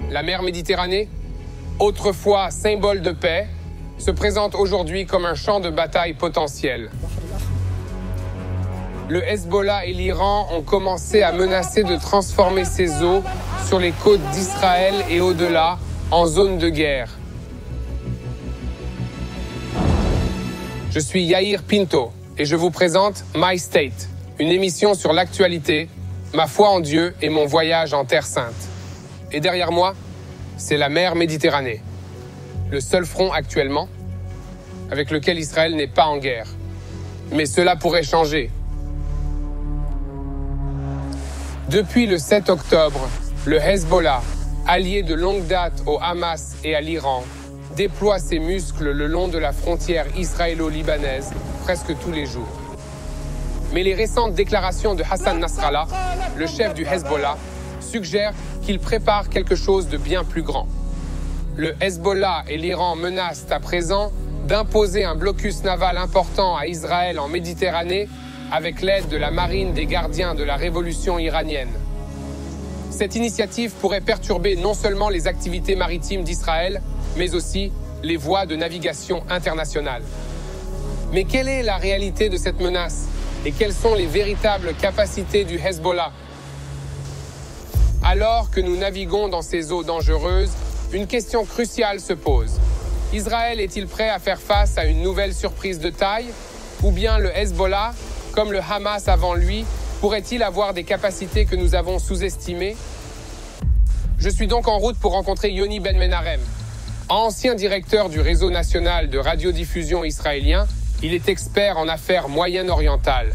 La mer Méditerranée, autrefois symbole de paix, se présente aujourd'hui comme un champ de bataille potentiel. Le Hezbollah et l'Iran ont commencé à menacer de transformer ces eaux sur les côtes d'Israël et au-delà en zone de guerre. Je suis Yair Pinto et je vous présente My State, une émission sur l'actualité, ma foi en Dieu et mon voyage en Terre Sainte. Et derrière moi, c'est la mer Méditerranée, le seul front actuellement avec lequel Israël n'est pas en guerre. Mais cela pourrait changer. Depuis le 7 octobre, le Hezbollah, allié de longue date au Hamas et à l'Iran, déploie ses muscles le long de la frontière israélo-libanaise presque tous les jours. Mais les récentes déclarations de Hassan Nasrallah, le chef du Hezbollah, suggèrent qu'il prépare quelque chose de bien plus grand. Le Hezbollah et l'Iran menacent à présent d'imposer un blocus naval important à Israël en Méditerranée avec l'aide de la marine des gardiens de la révolution iranienne. Cette initiative pourrait perturber non seulement les activités maritimes d'Israël, mais aussi les voies de navigation internationales. Mais quelle est la réalité de cette menace et quelles sont les véritables capacités du Hezbollah? Alors que nous naviguons dans ces eaux dangereuses, une question cruciale se pose. Israël est-il prêt à faire face à une nouvelle surprise de taille? Ou bien le Hezbollah, comme le Hamas avant lui, pourrait-il avoir des capacités que nous avons sous-estimées? Je suis donc en route pour rencontrer Yoni Ben Menarem. Ancien directeur du réseau national de radiodiffusion israélien, il est expert en affaires moyen-orientales.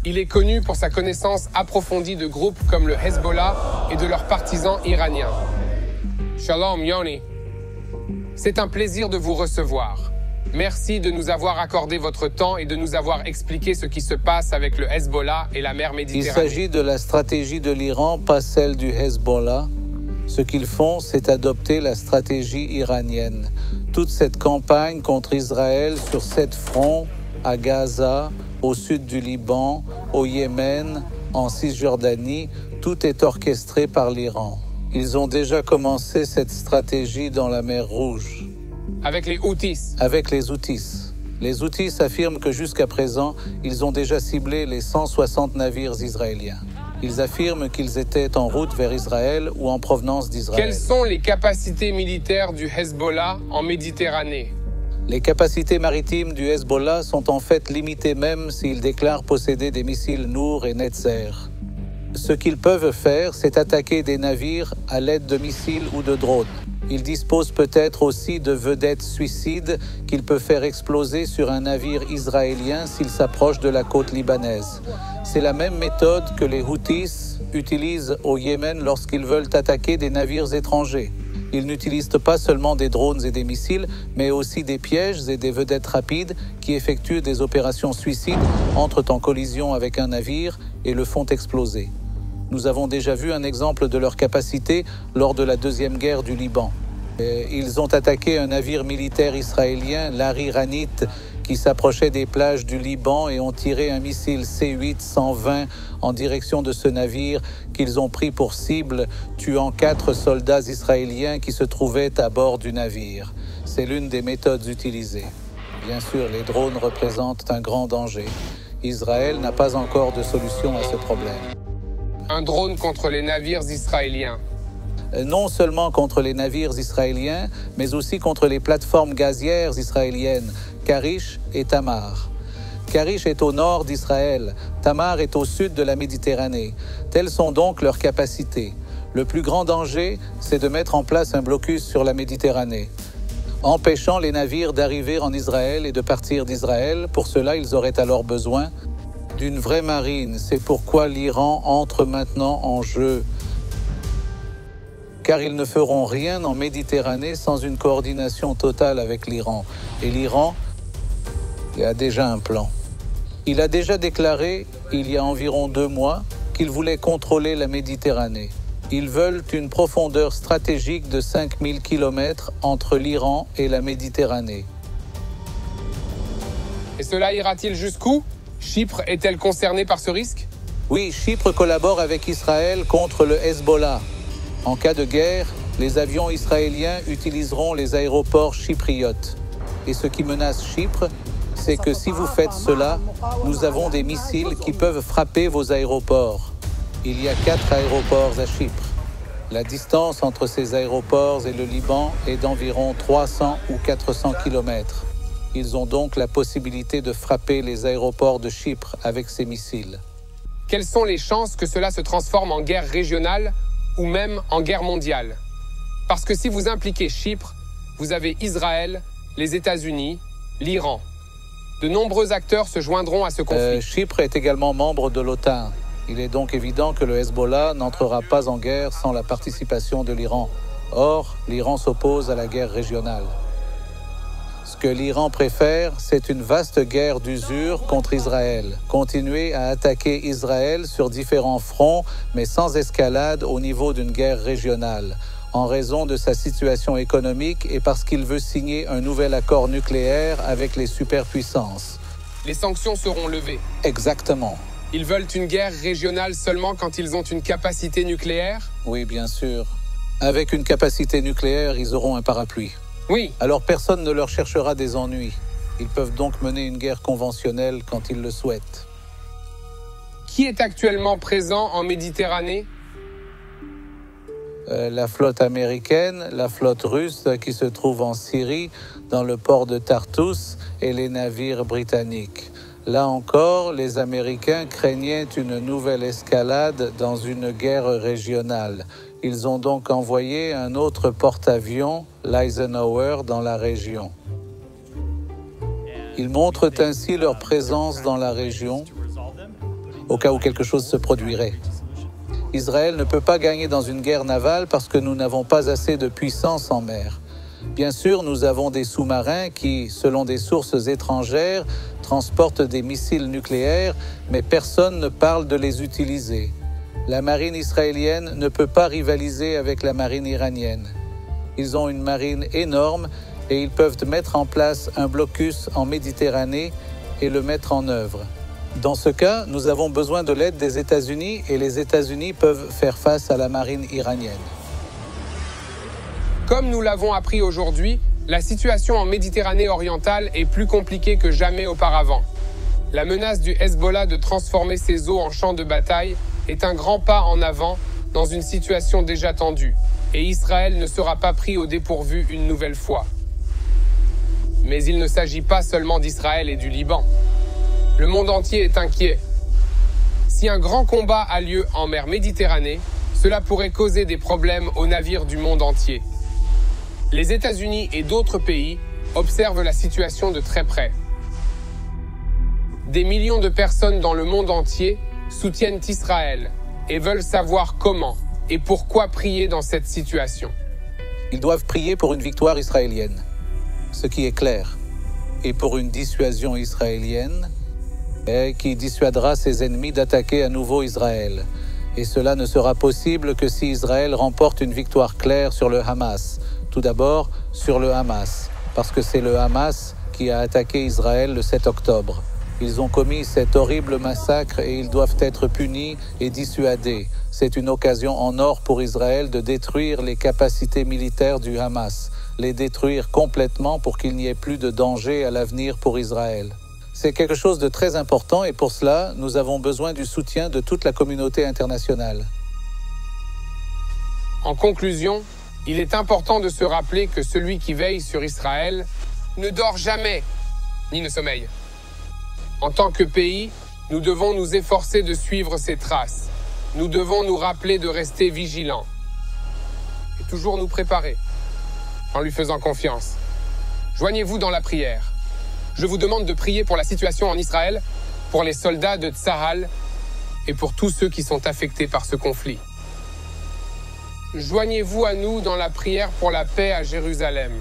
Il est connu pour sa connaissance approfondie de groupes comme le Hezbollah et de leurs partisans iraniens. Shalom Yoni. C'est un plaisir de vous recevoir. Merci de nous avoir accordé votre temps et de nous avoir expliqué ce qui se passe avec le Hezbollah et la mer Méditerranée. Il s'agit de la stratégie de l'Iran, pas celle du Hezbollah. Ce qu'ils font, c'est adopter la stratégie iranienne. Toute cette campagne contre Israël sur 7 fronts, à Gaza, au sud du Liban, au Yémen, en Cisjordanie, tout est orchestré par l'Iran. Ils ont déjà commencé cette stratégie dans la mer Rouge. Avec les Houthis. Avec les Houthis. Les Houthis affirment que jusqu'à présent, ils ont déjà ciblé les 160 navires israéliens. Ils affirment qu'ils étaient en route vers Israël ou en provenance d'Israël. Quelles sont les capacités militaires du Hezbollah en Méditerranée? Les capacités maritimes du Hezbollah sont en fait limitées même s'ils déclarent posséder des missiles Nour et Netzer. Ce qu'ils peuvent faire, c'est attaquer des navires à l'aide de missiles ou de drones. Ils disposent peut-être aussi de vedettes suicides qu'ils peuvent faire exploser sur un navire israélien s'il s'approche de la côte libanaise. C'est la même méthode que les Houthis utilisent au Yémen lorsqu'ils veulent attaquer des navires étrangers. Ils n'utilisent pas seulement des drones et des missiles, mais aussi des pièges et des vedettes rapides qui effectuent des opérations suicides, entrent en collision avec un navire et le font exploser. Nous avons déjà vu un exemple de leur capacité lors de la deuxième guerre du Liban. Ils ont attaqué un navire militaire israélien, l'Ariranit, qui s'approchait des plages du Liban et ont tiré un missile C-8-120 en direction de ce navire qu'ils ont pris pour cible, tuant 4 soldats israéliens qui se trouvaient à bord du navire. C'est l'une des méthodes utilisées. Bien sûr, les drones représentent un grand danger. Israël n'a pas encore de solution à ce problème. Un drone contre les navires israéliens. Non seulement contre les navires israéliens, mais aussi contre les plateformes gazières israéliennes, Karish et Tamar. Karish est au nord d'Israël, Tamar est au sud de la Méditerranée. Telles sont donc leurs capacités. Le plus grand danger, c'est de mettre en place un blocus sur la Méditerranée, empêchant les navires d'arriver en Israël et de partir d'Israël. Pour cela, ils auraient alors besoin d'une vraie marine. C'est pourquoi l'Iran entre maintenant en jeu. Car ils ne feront rien en Méditerranée sans une coordination totale avec l'Iran. Et l'Iran a déjà un plan. Il a déjà déclaré, il y a environ 2 mois, qu'il voulait contrôler la Méditerranée. Ils veulent une profondeur stratégique de 5000 km entre l'Iran et la Méditerranée. Et cela ira-t-il jusqu'où? Chypre est-elle concernée par ce risque? Oui, Chypre collabore avec Israël contre le Hezbollah. En cas de guerre, les avions israéliens utiliseront les aéroports chypriotes. Et ce qui menace Chypre, c'est que si vous faites cela, nous avons des missiles qui peuvent frapper vos aéroports. Il y a 4 aéroports à Chypre. La distance entre ces aéroports et le Liban est d'environ 300 ou 400 km. Ils ont donc la possibilité de frapper les aéroports de Chypre avec ces missiles. Quelles sont les chances que cela se transforme en guerre régionale ou même en guerre mondiale? Parce que si vous impliquez Chypre, vous avez Israël, les États-Unis, l'Iran. De nombreux acteurs se joindront à ce conflit. Chypre est également membre de l'OTAN. Il est donc évident que le Hezbollah n'entrera pas en guerre sans la participation de l'Iran. Or, l'Iran s'oppose à la guerre régionale. Ce que l'Iran préfère, c'est une vaste guerre d'usure contre Israël. Continuer à attaquer Israël sur différents fronts, mais sans escalade au niveau d'une guerre régionale, en raison de sa situation économique et parce qu'il veut signer un nouvel accord nucléaire avec les superpuissances. Les sanctions seront levées. Exactement. Ils veulent une guerre régionale seulement quand ils ont une capacité nucléaire? Oui, bien sûr. Avec une capacité nucléaire, ils auront un parapluie. Oui. Alors personne ne leur cherchera des ennuis. Ils peuvent donc mener une guerre conventionnelle quand ils le souhaitent. Qui est actuellement présent en Méditerranée? La flotte américaine, la flotte russe qui se trouve en Syrie, dans le port de Tartus, et les navires britanniques. Là encore, les Américains craignaient une nouvelle escalade dans une guerre régionale. Ils ont donc envoyé un autre porte-avions, l'Eisenhower, dans la région. Ils montrent ainsi leur présence dans la région, au cas où quelque chose se produirait. Israël ne peut pas gagner dans une guerre navale parce que nous n'avons pas assez de puissance en mer. Bien sûr, nous avons des sous-marins qui, selon des sources étrangères, transportent des missiles nucléaires, mais personne ne parle de les utiliser. La marine israélienne ne peut pas rivaliser avec la marine iranienne. Ils ont une marine énorme et ils peuvent mettre en place un blocus en Méditerranée et le mettre en œuvre. Dans ce cas, nous avons besoin de l'aide des États-Unis et les États-Unis peuvent faire face à la marine iranienne. Comme nous l'avons appris aujourd'hui, la situation en Méditerranée orientale est plus compliquée que jamais auparavant. La menace du Hezbollah de transformer ses eaux en champs de bataille est un grand pas en avant dans une situation déjà tendue, et Israël ne sera pas pris au dépourvu une nouvelle fois. Mais il ne s'agit pas seulement d'Israël et du Liban. Le monde entier est inquiet. Si un grand combat a lieu en mer Méditerranée, cela pourrait causer des problèmes aux navires du monde entier. Les États-Unis et d'autres pays observent la situation de très près. Des millions de personnes dans le monde entier soutiennent Israël et veulent savoir comment et pourquoi prier dans cette situation. Ils doivent prier pour une victoire israélienne, ce qui est clair, et pour une dissuasion israélienne qui dissuadera ses ennemis d'attaquer à nouveau Israël. Et cela ne sera possible que si Israël remporte une victoire claire sur le Hamas. Tout d'abord, sur le Hamas, parce que c'est le Hamas qui a attaqué Israël le 7 octobre. Ils ont commis cet horrible massacre et ils doivent être punis et dissuadés. C'est une occasion en or pour Israël de détruire les capacités militaires du Hamas, les détruire complètement pour qu'il n'y ait plus de danger à l'avenir pour Israël. C'est quelque chose de très important et pour cela, nous avons besoin du soutien de toute la communauté internationale. En conclusion, il est important de se rappeler que celui qui veille sur Israël ne dort jamais, ni ne sommeille. En tant que pays, nous devons nous efforcer de suivre ses traces. Nous devons nous rappeler de rester vigilants et toujours nous préparer en lui faisant confiance. Joignez-vous dans la prière. Je vous demande de prier pour la situation en Israël, pour les soldats de Tsahal et pour tous ceux qui sont affectés par ce conflit. Joignez-vous à nous dans la prière pour la paix à Jérusalem.